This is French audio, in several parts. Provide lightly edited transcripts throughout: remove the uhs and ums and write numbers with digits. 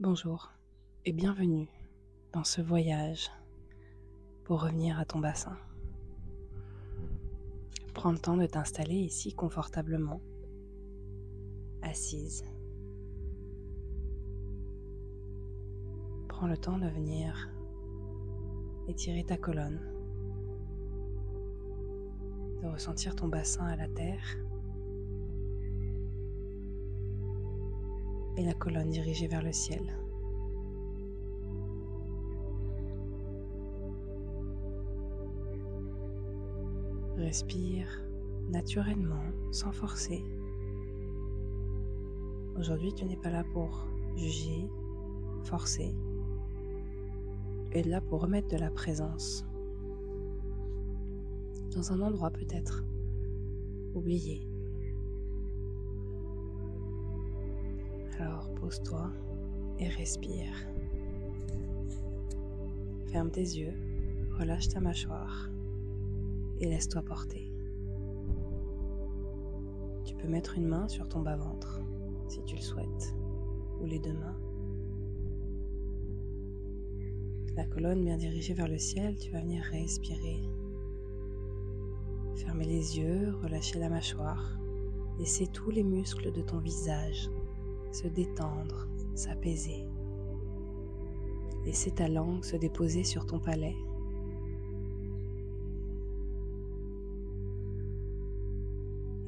Bonjour et bienvenue dans ce voyage pour revenir à ton bassin. Prends le temps de t'installer ici confortablement, assise. Prends le temps de venir étirer ta colonne, de ressentir ton bassin à la terre et la colonne dirigée vers le ciel. Respire naturellement, sans forcer. Aujourd'hui, tu n'es pas là pour juger, forcer. Tu es là pour remettre de la présence dans un endroit peut-être oublié. Alors pose-toi et respire. Ferme tes yeux, relâche ta mâchoire et laisse-toi porter. Tu peux mettre une main sur ton bas-ventre si tu le souhaites, ou les deux mains. La colonne bien dirigée vers le ciel, tu vas venir respirer. Fermer les yeux, relâcher la mâchoire, laisser tous les muscles de ton visage se détendre, s'apaiser. Laisser ta langue se déposer sur ton palais.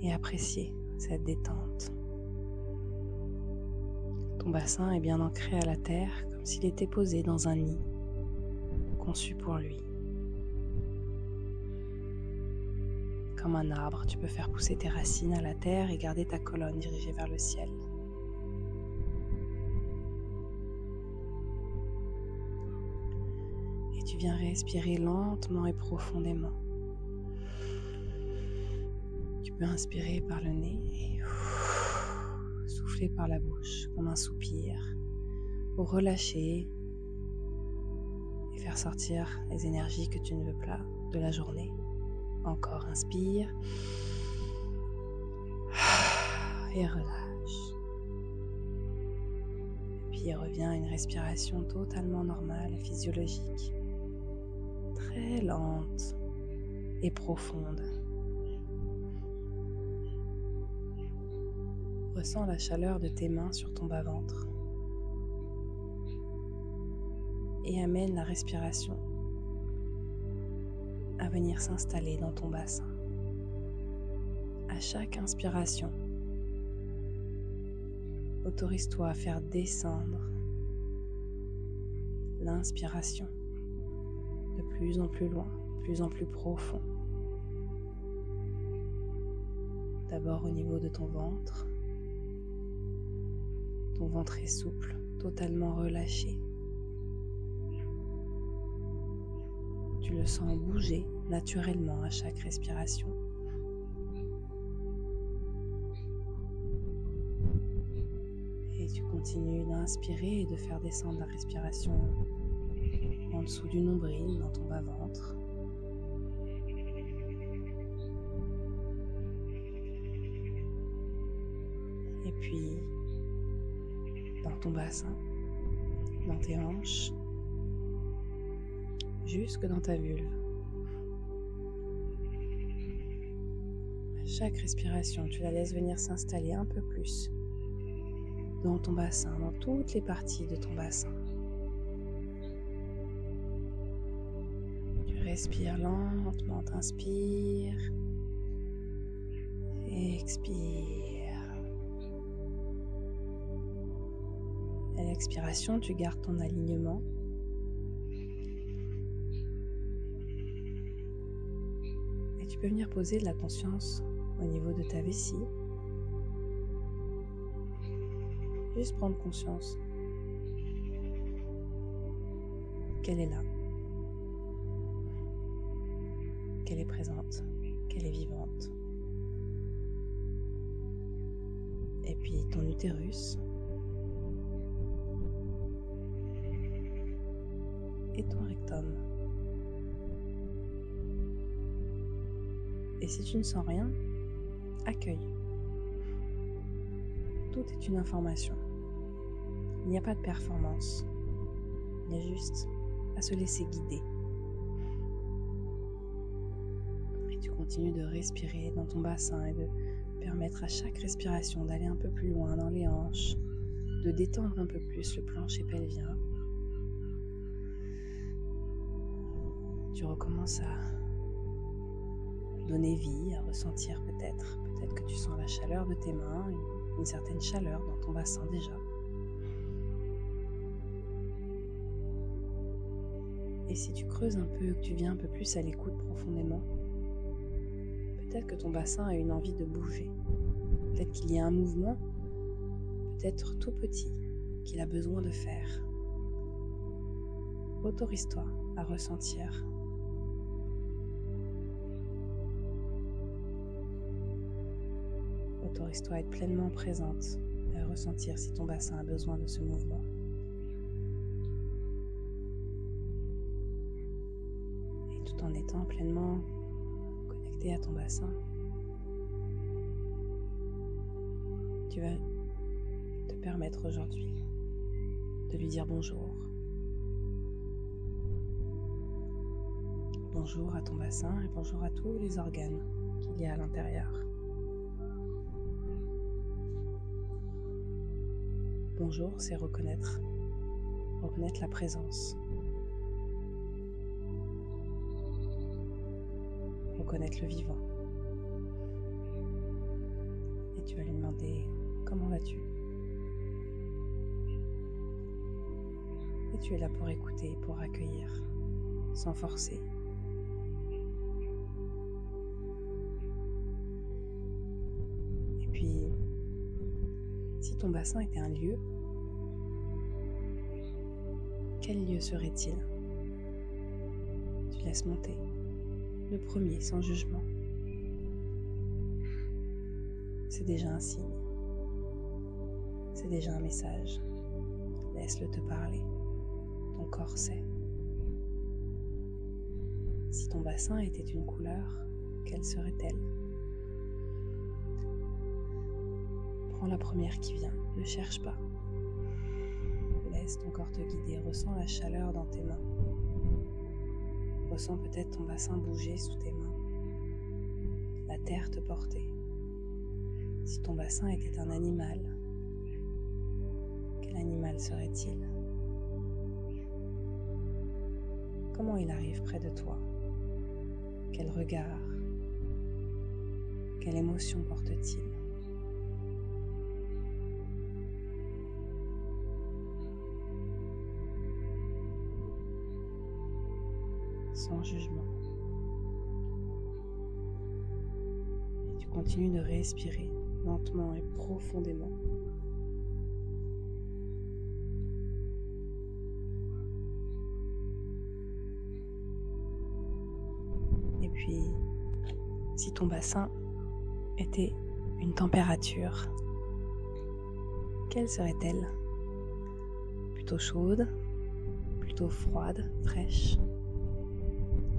Et apprécier cette détente. Ton bassin est bien ancré à la terre, comme s'il était posé dans un nid conçu pour lui. Comme un arbre, tu peux faire pousser tes racines à la terre et garder ta colonne dirigée vers le ciel. Et tu viens respirer lentement et profondément. Tu peux inspirer par le nez et souffler par la bouche comme un soupir pour relâcher et faire sortir les énergies que tu ne veux pas de la journée. Encore, inspire et relâche. Puis revient à une respiration totalement normale, physiologique, très lente et profonde. Ressens la chaleur de tes mains sur ton bas-ventre et amène la respiration à venir s'installer dans ton bassin. À chaque inspiration, autorise-toi à faire descendre l'inspiration de plus en plus loin, de plus en plus profond. D'abord au niveau de ton ventre. Ton ventre est souple, totalement relâché. Tu le sens bouger naturellement à chaque respiration. Et tu continues d'inspirer et de faire descendre la respiration en dessous du nombril, dans ton bas-ventre. Et puis, dans ton bassin, dans tes hanches, jusque dans ta vulve. À chaque respiration, tu la laisses venir s'installer un peu plus dans ton bassin, dans toutes les parties de ton bassin. Tu respires lentement, t'inspires, expire. À l'expiration, tu gardes ton alignement. Et tu peux venir poser de la conscience au niveau de ta vessie. Juste prendre conscience qu'elle est là, qu'elle est présente, qu'elle est vivante. Et puis ton utérus et ton rectum. Et si tu ne sens rien, accueille. Tout est une information. Il n'y a pas de performance. Il y a juste à se laisser guider. Et tu continues de respirer dans ton bassin et de permettre à chaque respiration d'aller un peu plus loin dans les hanches, de détendre un peu plus le plancher pelvien. Tu recommences à donner vie, à ressentir peut-être que tu sens la chaleur de tes mains, une certaine chaleur dans ton bassin déjà. Et si tu creuses un peu, que tu viens un peu plus à l'écoute profondément, peut-être que ton bassin a une envie de bouger. Peut-être qu'il y a un mouvement, peut-être tout petit, qu'il a besoin de faire. Autorise-toi à ressentir. Autorise-toi à être pleinement présente et à ressentir si ton bassin a besoin de ce mouvement. Et tout en étant pleinement connecté à ton bassin, tu vas te permettre aujourd'hui de lui dire bonjour. Bonjour à ton bassin et bonjour à tous les organes qu'il y a à l'intérieur. Bonjour, c'est reconnaître la présence. Reconnaître le vivant. Et tu vas lui demander comment vas-tu ? Et tu es là pour écouter, pour accueillir, sans forcer. Et puis, si ton bassin était un lieu, quel lieu serait-il ? Tu laisses monter, le premier sans jugement. C'est déjà un signe, c'est déjà un message. Laisse-le te parler, ton corps sait. Si ton bassin était une couleur, quelle serait-elle ? Prends la première qui vient, ne cherche pas. Laisse ton corps te guider, ressens la chaleur dans tes mains. Ressens peut-être ton bassin bouger sous tes mains, la terre te porter. Si ton bassin était un animal, quel animal serait-il ? Comment il arrive près de toi ? Quel regard ? Quelle émotion porte-t-il ? Sans jugement. Et tu continues de respirer lentement et profondément. Et puis, si ton bassin était une température, quelle serait-elle ? Plutôt chaude, plutôt froide, fraîche ?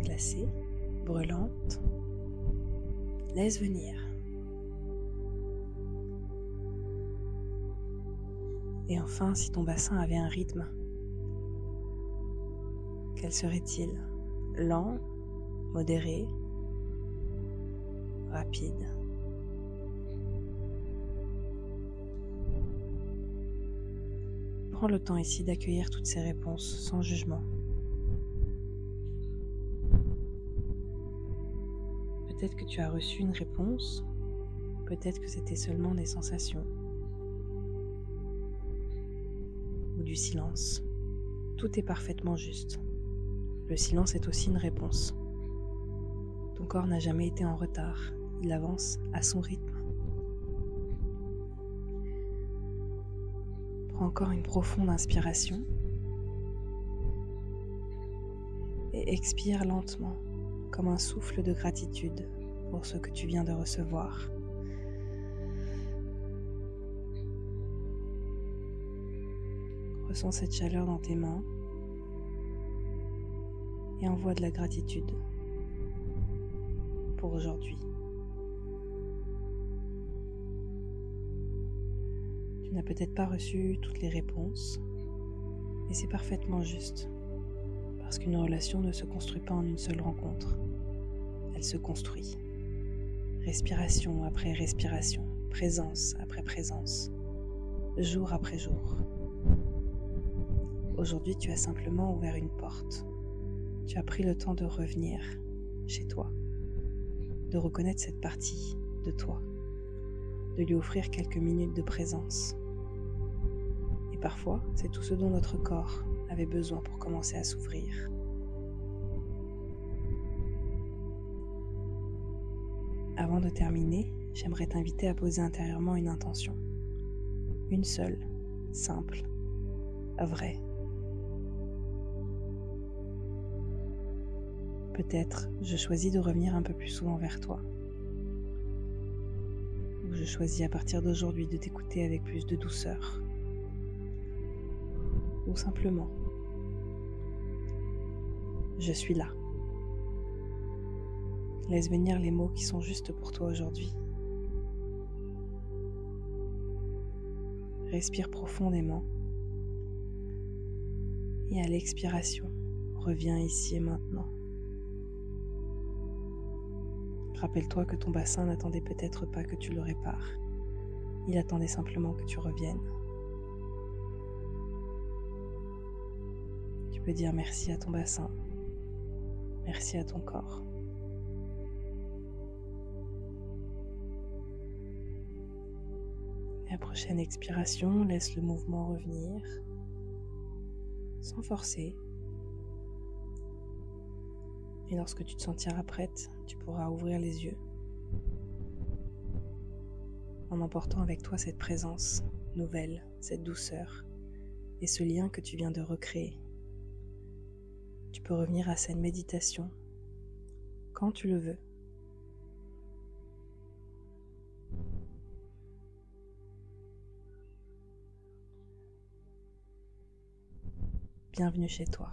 Glacée, brûlante, laisse venir. Et enfin, si ton bassin avait un rythme, quel serait-il ? Lent, modéré, rapide. Prends le temps ici d'accueillir toutes ces réponses sans jugement. Peut-être que tu as reçu une réponse, peut-être que c'était seulement des sensations ou du silence. Tout est parfaitement juste. Le silence est aussi une réponse. Ton corps n'a jamais été en retard, il avance à son rythme. Prends encore une profonde inspiration et expire lentement, comme un souffle de gratitude pour ce que tu viens de recevoir. Ressens cette chaleur dans tes mains et envoie de la gratitude pour aujourd'hui. Tu Tu n'as peut-être pas reçu toutes les réponses, et c'est parfaitement juste, parce qu'une relation ne se construit pas en une seule rencontre, elle se construit. Respiration après respiration, présence après présence, jour après jour. Aujourd'hui, tu as simplement ouvert une porte. Tu as pris le temps de revenir chez toi, de reconnaître cette partie de toi, de lui offrir quelques minutes de présence. Et parfois, c'est tout ce dont notre corps avait besoin pour commencer à s'ouvrir. Avant de terminer, j'aimerais t'inviter à poser intérieurement une intention. Une seule, simple, vraie. Peut-être je choisis de revenir un peu plus souvent vers toi. Ou je choisis à partir d'aujourd'hui de t'écouter avec plus de douceur. Ou simplement, je suis là. Laisse venir les mots qui sont justes pour toi aujourd'hui. Respire profondément. Et à l'expiration, reviens ici et maintenant. Rappelle-toi que ton bassin n'attendait peut-être pas que tu le répares. Il attendait simplement que tu reviennes. Tu peux dire merci à ton bassin. Merci à ton corps. Et à la prochaine expiration, laisse le mouvement revenir, sans forcer. Et lorsque tu te sentiras prête, tu pourras ouvrir les yeux, en emportant avec toi cette présence nouvelle, cette douceur et ce lien que tu viens de recréer. Tu peux revenir à cette méditation quand tu le veux. Bienvenue chez toi.